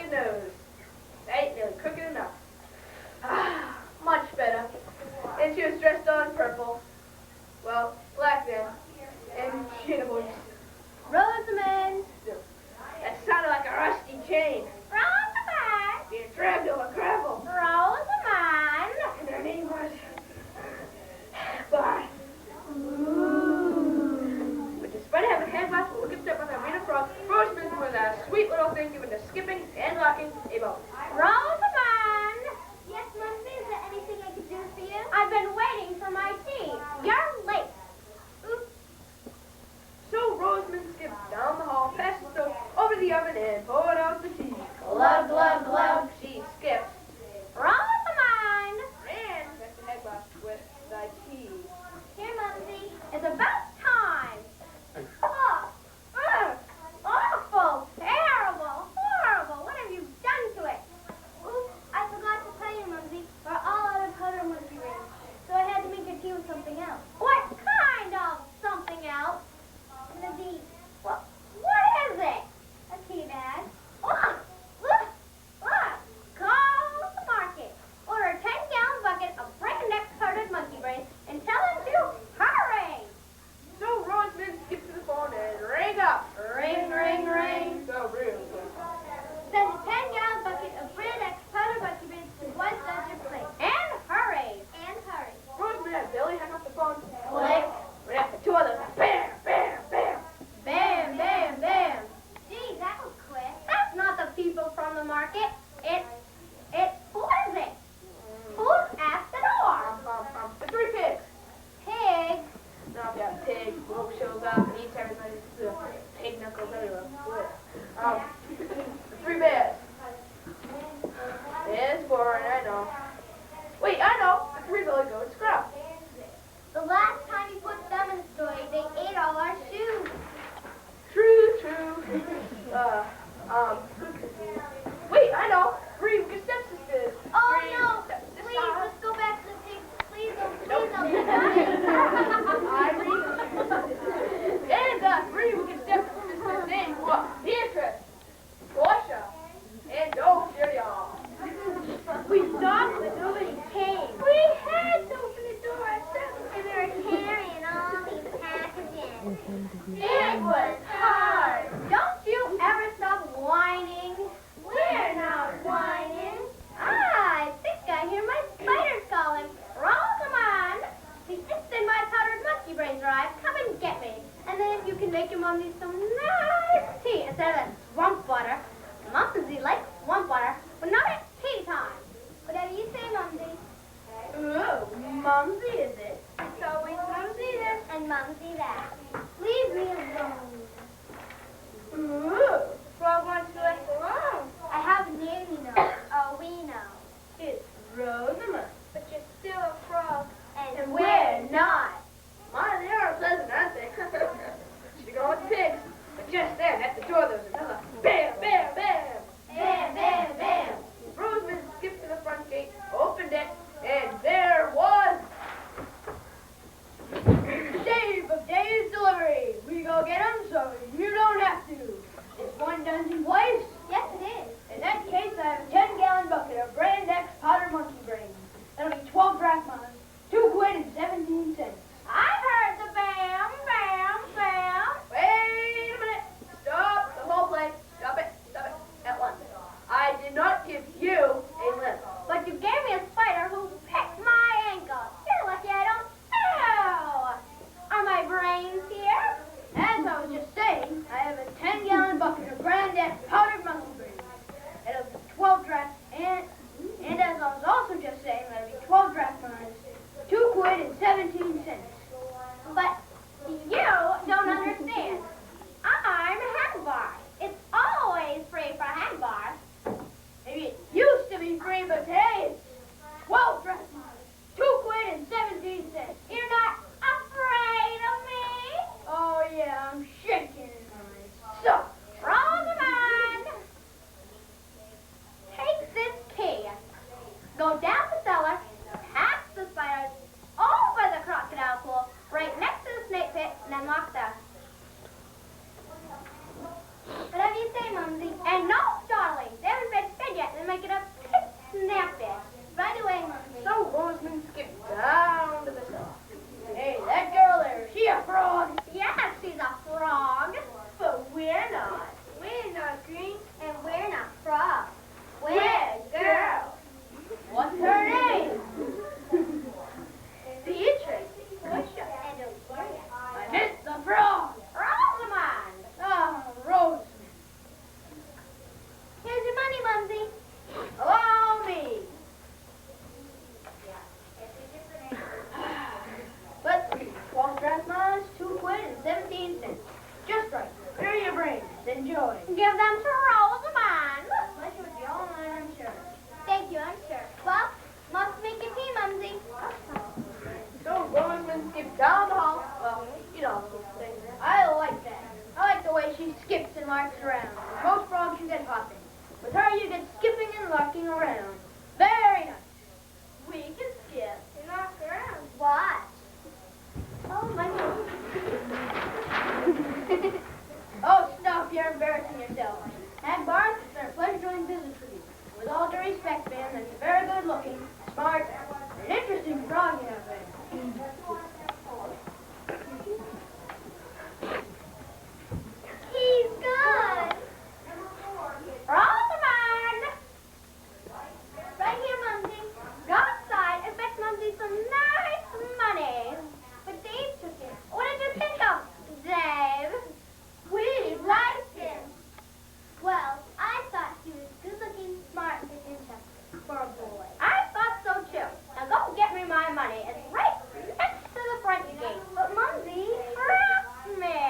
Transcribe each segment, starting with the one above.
his nose. That ain't nearly crooked enough. Ah, much better. And she was dressed all in purple. Well, black then. And she had a voice. Rosamond! That sounded like a rusty chain. Rosamond! Being dragged over gravel. Rosamond! And her name was... Bart. But despite having handclasps and looking step on her Rena Frog, Rosamond was a sweet little thing given to skipping and locking a boat. Rosamond! Yes, Mumsy, is there anything I could do for you? I've been waiting for my tea. You're late. Oops. So Rosamond skipped down the hall, past the stove, over the oven, and poured out the tea. Glug, glug, glug. She skipped. Rosamond! Ran back to Headbox with the tea. Here, Mumsy. It's about time. Oh, awful, terrible, horrible. What have you done to it? Oops, I forgot to tell you, Mumsy. We're all out of powder monkey rings. So I had to make your tea with something else. What kind of something else? Mumsy, what is it? A tea bag. Look. Call the market. Order a 10-gallon bucket of breakneck powdered monkey brains and tell them to hurry. So Rosamond skipped to the phone and rang up. Ring, ring, ring. So real. Send a 10-gallon bucket of breakneck powdered monkey brains to one Dutcher place. And hurry. Rosamond had Billy hang up the phone. Click. Right after two others. Bam, bam, bam. Bam, bam, bam. Gee, that was quick. That's not the people from the market. Who is it? Who's at the door? The three pigs. Pig. Now if you have a pig, Wolf shows up and eats everybody. Pig knuckles everywhere. The three bears. It's boring, I know. Wait, I know. The three Billy Goats Scrub. The last time you put them in the story, they ate all our shoes. True. Wait, I know. Three wicked stepsisters. Oh Three no! stepsisters. Please, let's go back to the pigs. Please Nope. don't. And the three wicked stepsisters named were Beatrice, Portia, and Ophelia. We knocked but nobody came. We had to open the door ourselves, and we were carrying all these packages. It was hard. Don't you ever stop whining? We're not whining. I think I hear my spiders calling. Rosamond! The instant my powdered monkey brains arrive, come and get me. And then you can make your Mumsy some nice tea instead of that swamp water. Mumsy likes swamp water, but not at tea time. Whatever you say, Mumsy. Oh, Mumsy, is it? It's always Mumsy this and Mumsy that. Leave me alone. Ooh, Frog wants to let alone. I have a name, you know. Oh, we know. It's Rosamond. But you're still a frog. And we're not. My, they are pleasant, aren't they? Should go with the pigs. But just then, at the door, there was another bam, bam, bam. Bam, bam, bam. Rosamond skipped to the front gate, opened it, and there was Dave of Dave's Delivery. We go get him so you don't have to. Is one dozen twice? Yes, it is. In that case, I have a 10-gallon bucket of Brand X powdered monkey brains. That'll be 12 drachmas, 2 quid and 17 cents. I've heard the bam, bam, bam. Wait a minute. Stop the whole place. Stop it at once. I did not give you a limp. But you gave me a spider who picked my ankle. You're lucky I don't. Ow! Are my brains here? As I was just saying, I have a 10-gallon bucket of Brand X powdered monkey brains. It'll be 12 drachmas, and as I was also just saying, that'll be 12 drachmas, 2 quid and 17 cents. But you don't understand. I'm a handbar. It's always free for handbars. Maybe it used walking around. Very nice. We can skip. You're not around. Watch. Oh, my God. Oh, stop. You're embarrassing yourself. Hag Barth, it's been a pleasure doing business with you. With all due respect, ma'am, that's a very good looking, smart, and interesting frog you have there. He's good. Rosamond! Right here, Mumsy. Go outside and fetch Mumsy some nice money. But Dave took it. What did you think of Dave? We liked him. Well, I thought he was good-looking, smart, and interesting for a boy. I thought so, too. Now go get me my money. It's right next to the front gate. But, Mumsy, trust me.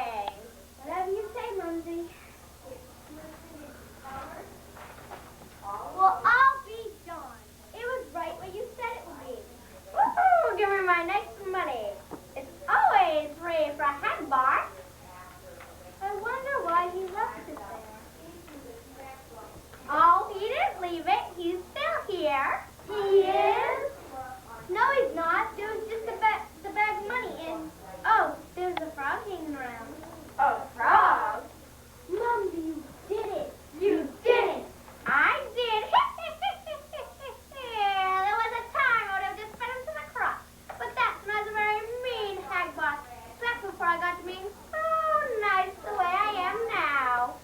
Whatever you say, Mumsy. Well, I'll be darned. It was right what you said it would be. Woohoo! Give me my nice money. It's always free for a Hag Barth. I wonder why he left it there. Oh, he didn't leave it. He's still here. He is? No, he's not. There was just the bag of money in. Oh, there's a frog hanging around. Oh, frog? Mumsy, you did it. You did it. I did. There was a time I would have just fed him to the crop. But that's when I was a very mean Hag Barth. That's before I got to being so nice the way I am now.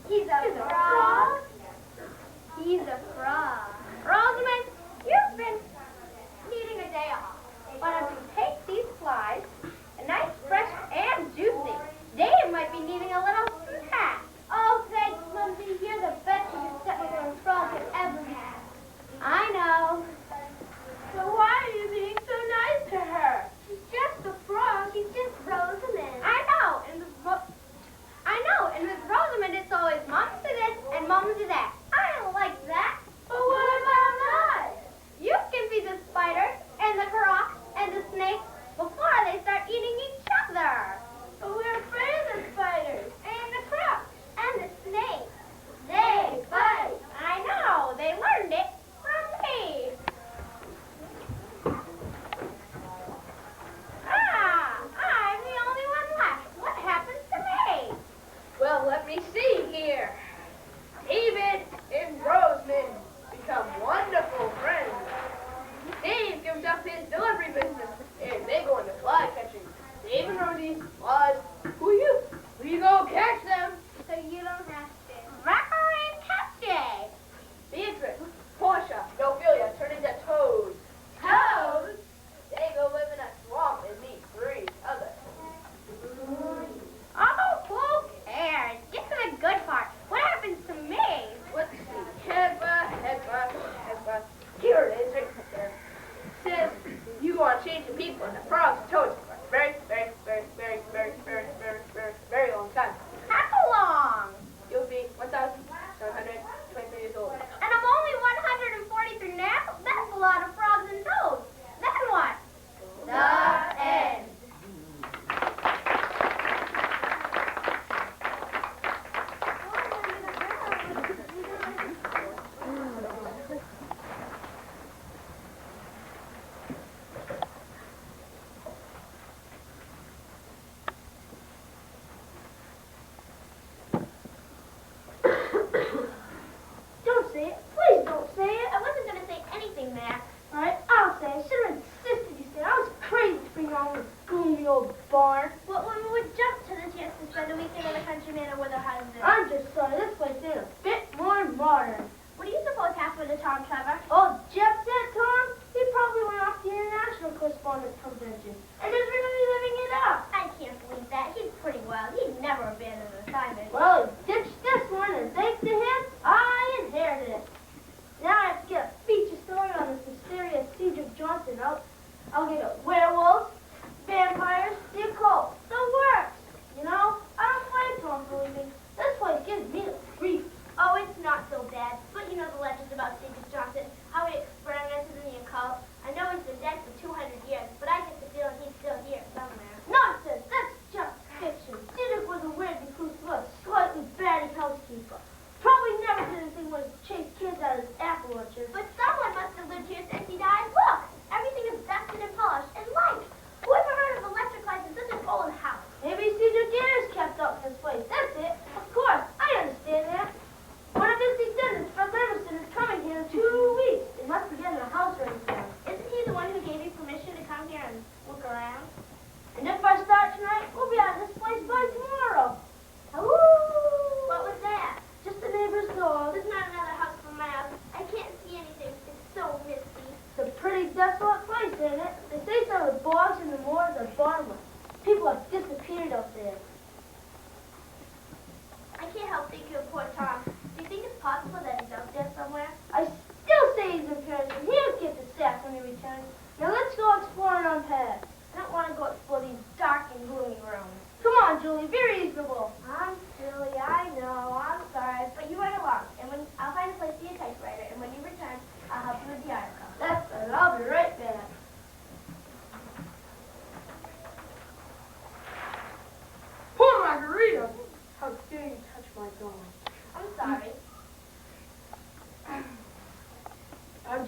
He's a frog. He's a frog. Rosamond, you've been needing a day off. Why don't you take these flies, a nice, fresh, and juicy. Dave might be needing a little snack. Oh, thanks, Mumsy. You're the best little frog could ever have. I know. So why are you being so nice to her? She's just a frog. She's just Rosamond. I know. And with Rosamond, it's always Mom to this and Mom to that. I don't like that. But what about that? You can be the spider and the croc and the snake before they start eating each other. But we're afraid of the spiders. And the croc and the snake. They bite. I know. They learned it from me. I'm the only one left. What happens to me? Well, let me see here. David and Rosamond become wonderful friends. Dave gives up his delivery business, and they go into fly catching. Dave and Rosie, flies, who you? We go catch them. So you don't have to. Rockery Catchy. Beatrice, Portia, and Ophelia turn into toads. Toads? They go live in a swamp and meet for each other. Oh, who cares? Get to the good part. What happens to me? Let's see. Headbutt. Here it is, right there. Says you want to change the people and the frogs and toads for a very long time. How long? You'll be 1,723 years old. And I'm only 143 now? That's a lot of frogs and toads. Then what? The end. Don't say it. Please don't say it. I wasn't going to say anything there. All right, I'll say it. I should have insisted you said it. I was crazy to bring you all this gloomy old barn. What woman would jump to the chance to spend a weekend in a country manor with her husband? I'm just sorry this place ain't a bit more modern. What do you suppose happened to Tom Trevor? Oh, Jeff said, Tom, he probably went off to the International Correspondence Convention and is really living it up. I can't believe that. He's pretty well. He'd never abandon an assignment. Well, he ditched this one, and thanks to him, I inherited it. Now I have to get a feature story on this mysterious Siege of Johnson. I'll get a werewolves, vampires, the occult, the works. You know, I don't blame Tom for leaving. This place gives me the grief. Oh, it's not so bad. But you know the legends about Stephen Johnson, how he experimented in the occult. I know he's been dead for 200 years, but I get the feeling he's still here somewhere. Nonsense! That's just fiction. Siddick was a weird recluse, was a slightly batty housekeeper. Probably never did anything but chase kids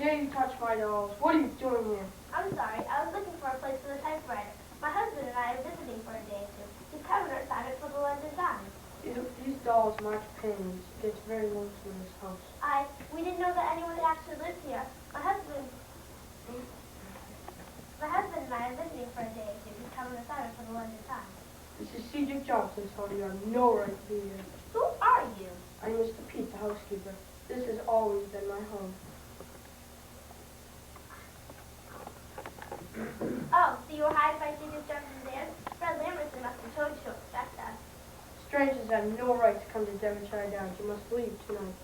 dare you touch my dolls? What are you doing here? I'm sorry. I was looking for a place for the typewriter. My husband and I are visiting for a day or two. He's covered our assignment for the London Times. These dolls are my companions. It gets very lonesome in this house. We didn't know that anyone actually lived here. My husband and I are visiting for a day or two. He's covered our assignment for the London Times. This is Cedric Johnson, so you have no right to be here. Who are you? I'm Mr. Pete, the housekeeper. This has always been my home. Oh, so you were hired by Cedric Johnson's aunt? Fred Lamberton must have told you to expect us. Strangers have no right to come to Devonshire Downs. You must leave tonight.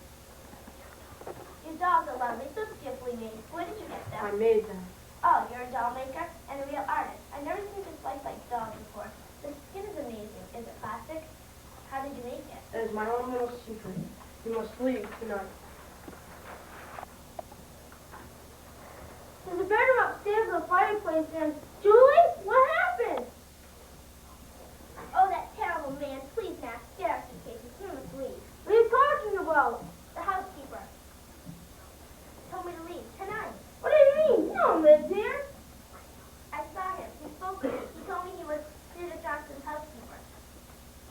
Your dolls are lovely, so skillfully made. Where did you get them? I made them. Oh, you're a doll maker and a real artist. I've never seen this like dolls before. The skin is amazing. Is it plastic? How did you make it? That is my own little secret. You must leave tonight. There's a bedroom upstairs with a fireplace and... Julie, what happened? Oh, that terrible man. Please, Max, get our suitcases. We must leave. What are you talking about? The housekeeper told me to leave tonight. What do you mean? You don't live here. I saw him. He spoke to me. He told me he was Cedric Johnson's housekeeper.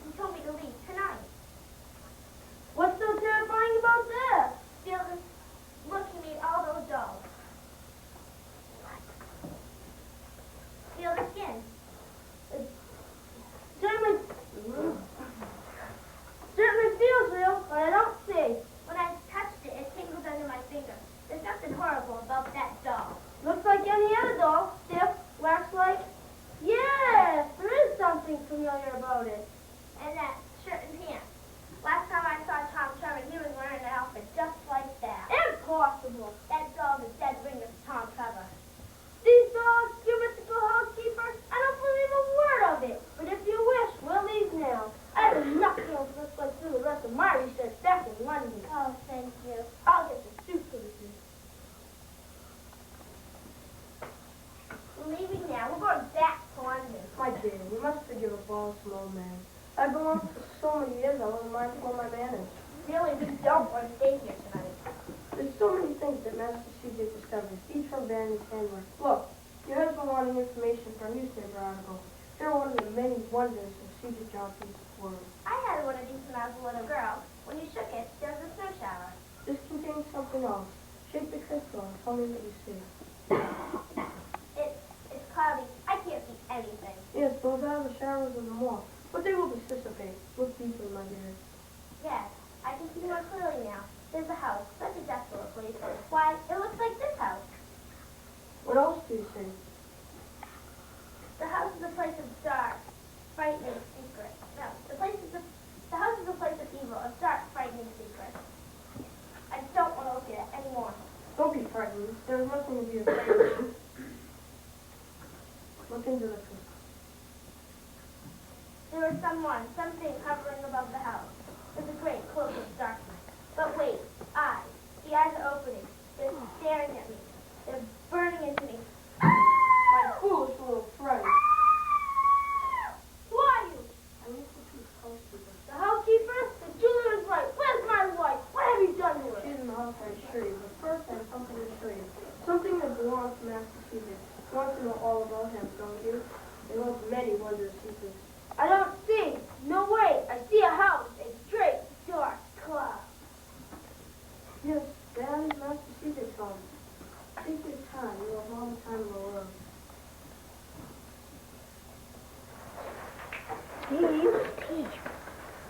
He told me to leave tonight. What's so terrifying about this? Look, he made all those dolls. Feel the skin. Certainly feels real, but I don't see. When I touched it, it tingled under my finger. There's nothing horrible about that doll. Looks like any other doll. Stiff, wax-like. Yes, there is something familiar about it. And that shirt and pants. Last time I saw Tom Trevor, he was wearing an outfit just like that. Impossible. That doll is dead ringer for Tom Trevor. These dolls, you mystical housekeeper, I don't believe a word of it. But if you wish, we'll leave now. I have nothing else to go through the rest of my research back in London. Oh, thank you. I'll get the suitcases. We're leaving now. We're going back to London. My dear, you must forgive a bothersome old man. I've been alone for so many years, I wasn't mindful of my manners. Really, we don't want to stay here tonight. There's so many things that Master Cedric discovers, each from Baron's handwork. Look, your husband wanting information for a newspaper article. They're one of the many wonders of Cedric Johnson's world. I had one of these when I was a little girl. When you shook it, there was a snow shower. This contains something else. Shake the crystal and tell me what you see. It's cloudy. I can't see anything. Yes, those are the showers of the moth. But they will dissipate. Look deeply, my dear. Yes, I can see more clearly now. There's a house, such a desolate place. Why, it looks like this house. What else do you see? The house is a place of dark, frightening secret. No, the house is a place of evil, of dark, frightening secret. I don't want to look at it anymore. Don't be frightened. There's nothing to be afraid of. Look into the crystal. There is something hovering above the house. There's a great cloak of darkness. But wait, eyes. The eyes are opening. They're staring at me. They're burning into me. My foolish little friend. Who are you? I'm Mr. Pete's housekeeper. The housekeeper? The Julie was right. Where's my wife? What have you done to her? She's in the house, I assure you. But first, I have something to show you. Something that belongs to Master Cedric. You want to know all about him, don't you? He holds many wondrous secrets. I don't see. No way. I see a house. A great dark cloud. Yes, that is Master Cedric's home. Take your time. You have all the time in the world. Steve,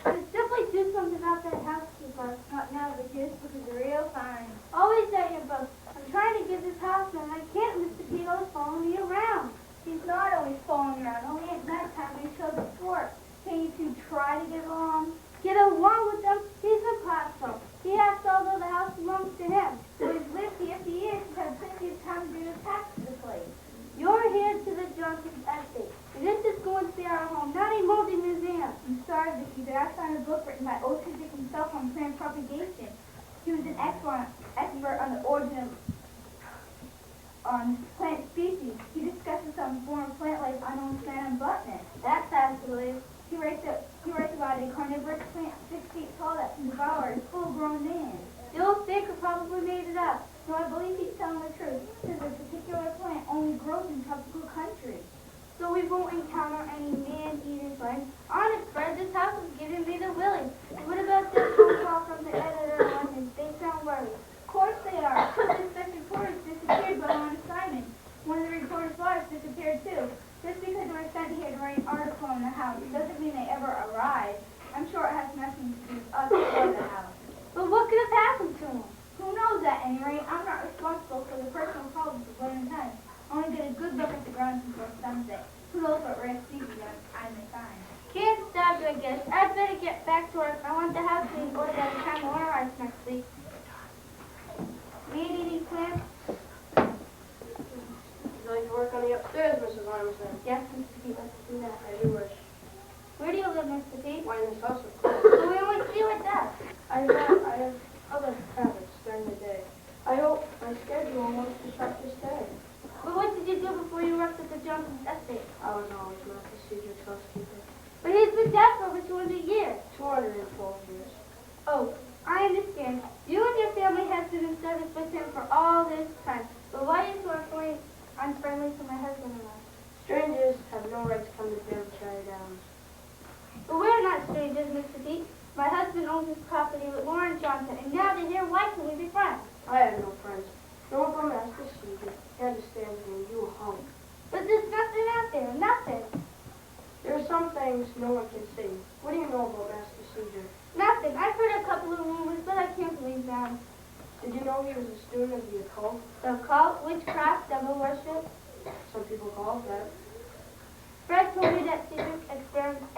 let's definitely do something about that housekeeper. Not now, but just because they're real fine. Always at your book. I'm trying to get this house and I can't. Mr. Pete always following me around. He's not always following you around. Only at night time he shows up for work. Can you two try to get along? Get along with them? He's impossible. He has to, although the house belongs to him. So he's lived here for years and had plenty of time to do the tax to the place. You're here to the Johnson's estate. And this is going to be our home, not a moldy museum. I'm sorry, Vicky, but I found a book written by Old Cedric himself on plant propagation. He was an expert on the origin on plant species. He discusses some form of plant life unknown plant and botany. That's fascinating. He writes about a carnivorous plant 6 feet tall that can devour a full-grown man. Still thick probably made it up. No, I believe he's telling the truth, because a particular plant only grows in tropical countries. So we won't encounter any man-eating friends. Honest, Fred, this house is giving me the willies. What about this phone call from the editor in London? They sound worried. Of course they are. This special reporter's disappeared while on assignment. One of the reporter's wives disappeared too. Just because they were sent here to write an article in the house doesn't mean they ever arrived. I'm sure it has nothing to do with us or the house. But what could have happened to him? Who knows at any rate? I'm not responsible for the personal problems of William Penn. I want to get a good look at the grounds before sunset. Who knows what rare species I may find. Can't stop you, I guess. I'd better get back to work. I want the house cleaned ordered at the time of winter ice next week. Man-eating plants? Would you like to work on the upstairs, Mrs. Armisen? Yes, Mr. Pete, let's do that. I do wish. Where do you live, Mr. Pete? Why in this house, of course. So we only see you at that. I have other habits during the day. I hope my schedule won't disrupt this day. But what did you do before you worked at the Johnson's estate? I was always Master Cedric's housekeeper. But he's been dead for over 200 years. 212 years. Oh, I understand. You and your family have been in service with him for all this time. But why are you so unfriendly to my husband-in-law? Strangers have no right to come to Cherry Downs. But we're not strangers, Mr. Pete. My husband owns this property with Lauren Johnson, and now they're here. Why can't we be friends? I have no friends. No one but Master Cedric. He understands me and you are home. But there's nothing out there, nothing. There are some things no one can see. What do you know about Master Cedric? Nothing. I've heard a couple of rumors, but I can't believe them. Did you know he was a student of the occult? The occult, witchcraft, devil worship. Some people call it that. Fred told me that Cedric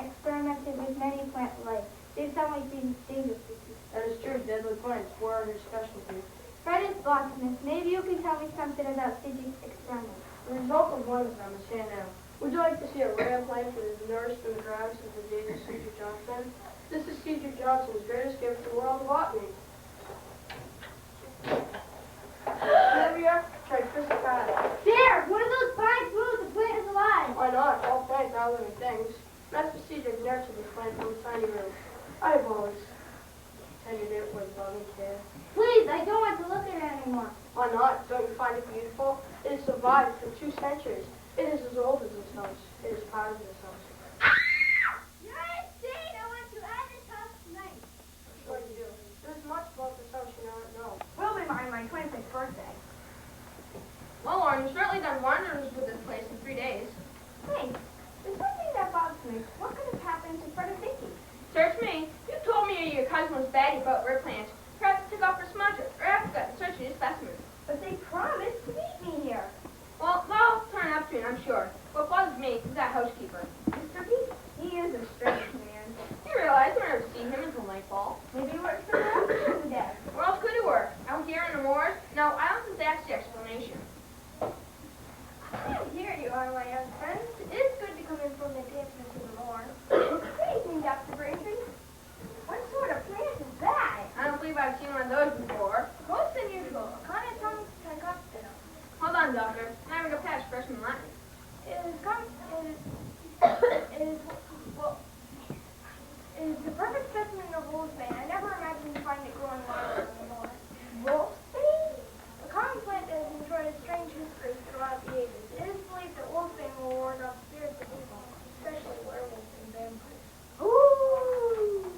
experimented with many plant life. They sound like being dangerous species. That is true. Deadly plants were his specialty. Fred is botanist. Maybe you can tell me something about Cedric's experiments. The result of one of them is here now. Would you like to see a rare plant that has nourished and thrived since the days of Cedric Johnson? This is Cedric Johnson's greatest gift to the world of botany. Olivia trichristicata. There! One of those pines moved. The plant is alive. Why not? All plants are living things. Master Cedric nurtured this plant from a tiny root. I have always tended it with loving care. Please, I don't want to look at it anymore. Why not? Don't you find it beautiful? It has survived for 2 centuries. It is as old as this house. It is part of this house. United States, I want to add this house tonight. What do you do? There's much about this house you don't know. Will be my 25th birthday. Well, Lauren, you've certainly done wonders with this place in 3 days. Hey, there's something that bothers me. What could have happened to Fred and Vicky? Search me. You told me your cousin was batty about rare plants. Perhaps took off for smudges, or Africa in search of new specimens. But they promised to meet me here. Well, they'll turn up soon, I'm sure. What bothers me is that housekeeper. Mr. Pete, he is a strange man. You realize we'll never see him until nightfall. Maybe he works for the house today. Where else could he work? Out here in the moors? No, I don't think that's the explanation. Here you are, my young friend. It is good to come in from the dance into the morn. Good evening, Dr. Braintree. What sort of plant is that? I don't believe I've seen one of those before. Most unusual. Conotum trigospida. Hold on, doctor. I'm having a pass freshman Latin. It is the perfect specimen of wolfsbane. I never imagined to find it growing wild anymore. Wolfsbane? A common plant that has enjoyed a strange history throughout the ages. It is believed that wolfsbane will ward off spirits of evil, especially werewolves and vampires. Ooh!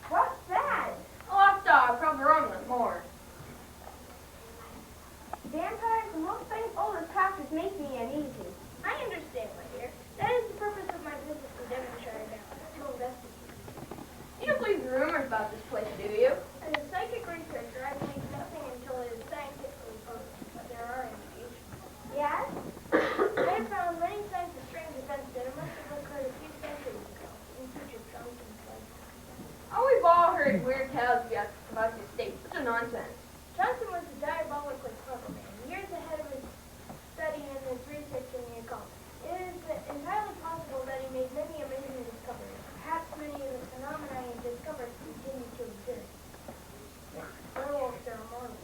What's that? A lost dog, probably roaming the moor. Vampires and wolfsbane? Oh, this practice makes me uneasy. I understand, my dear. That is the purpose of my visit to Devonshire now, to investigate. You don't believe the rumors about this place, do you? As a psychic researcher, I believe nothing until it is scientifically proven, but there are indications. Yes? I have found many signs of strange events that must have occurred a few centuries ago in future Johnson's life. Oh, we've all heard weird tales about the estate. Such a nonsense. Johnson was a diabolically clever man, years ahead of his study and his research in the occult. It is entirely possible that he made many amazing discoveries. Perhaps many of the phenomena he discovered continue to exist. Werewolves are immortal.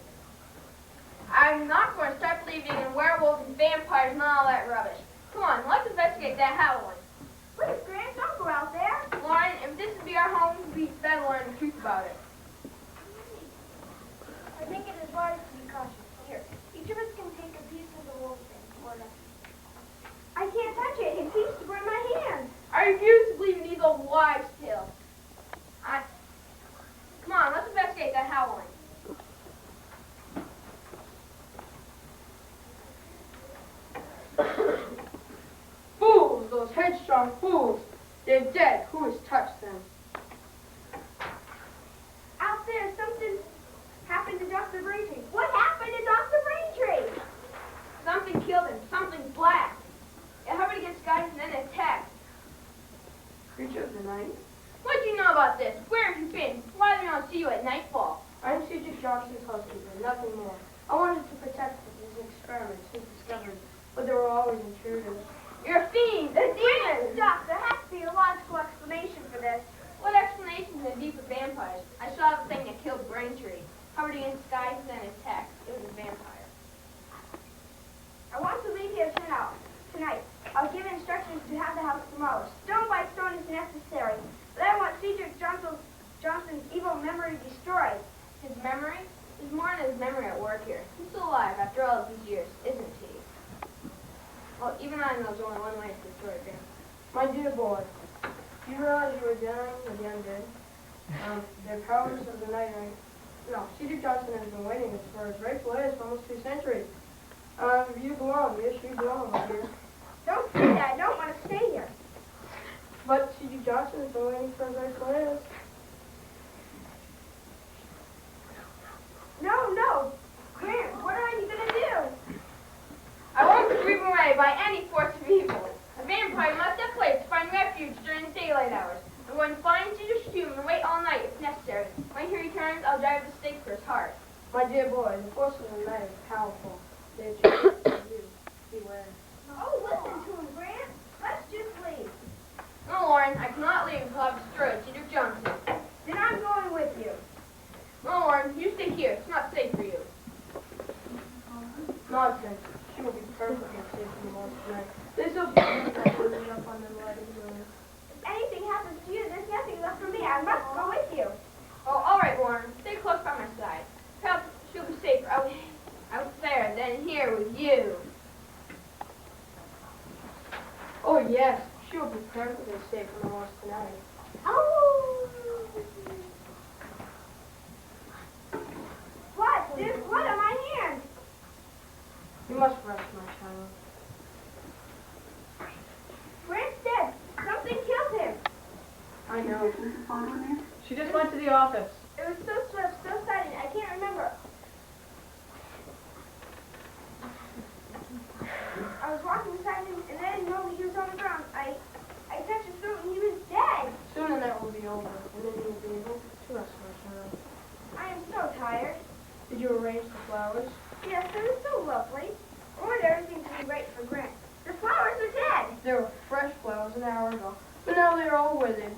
I'm not going to start believing in werewolves and vampires and all that rubbish. Come on, let's investigate that Halloween. Please, Grant, don't go out there. Lauren, if this would be our home, we'd better learn the truth about it. I think it I can't touch it. It seems to burn my hand. I refuse to believe in these old wives' tales. Come on, let's investigate that howling. Fools, those headstrong fools. They're dead. Who has touched them? Out there, something happened to Dr. Braintree. What happened to Dr. Braintree? Something killed him. Something black. It hovered against skies and then attacked. Creature of the night. What do you know about this? Where have you been? Why do we not see you at nightfall? I'm Cedric Johnson's housekeeper, nothing more. I wanted to protect his experiments, his discoveries, but there were always intruders. You're a fiend. A demon. Doc, there has to be a logical explanation for this. What explanation can be for vampires? I saw the thing that killed Braintree. Hovered against skies and then attacked. It was a vampire. I want to leave here tonight. I'll give instructions to have the house tomorrow. Stone by stone is necessary. But I want Cedric Johnson's evil memory destroyed. His memory? There's more than his memory at work here. He's still alive after all of these years, isn't he? Well, even I know there's only one way to destroy a vampire. My dear boy, do you realize you are dealing with the undead? Their powers of the night are... No, Cedric Johnson has been waiting for his rightful heirs for almost 2 centuries. You belong. Yes, you belong here. Don't say that. I don't want to stay here. But Cedric Johnson has been waiting for his rightful heirs. No. Grant, what are you going to do? I won't be driven away by any force of evil. A vampire must have place to find refuge during the daylight hours. I'm going to find Cedric's tomb and wait all night if necessary. When he returns, I'll drive the stake for his heart. My dear boy, the force of the night is powerful. They attract you. Beware. Oh, listen to him, Grant. Let's just leave. No, Lauren, I cannot leave until I've destroyed Cedric Johnson. Then I'm going with you. No, Lauren, you stay here. It's not safe for you. Nonsense. She will be perfectly safe in the morning tonight. This will be living up on the light of the moon. If anything happens to you, there's nothing left for me. I must go with you. Oh, all right, Lauren. Stay close by my side. Perhaps she'll be safer out there than here with you. Oh, yes. She will be perfectly safe in the woods tonight. Oh! What? There's blood on my hand. You must rest, my child. Grant's dead. Something killed him. I know. She just went to the office. It was so swift, so sudden, I can't remember. I was walking beside him, and I didn't know he was on the ground. I touched his throat, and he was dead. Soon the night will be over, and then you will be able to rest, my child. I am so tired. Did you arrange the flowers? Yes, it was so lovely. I wanted everything to be right for Grant. The flowers are dead. There were fresh flowers an hour ago, but now they are all withered.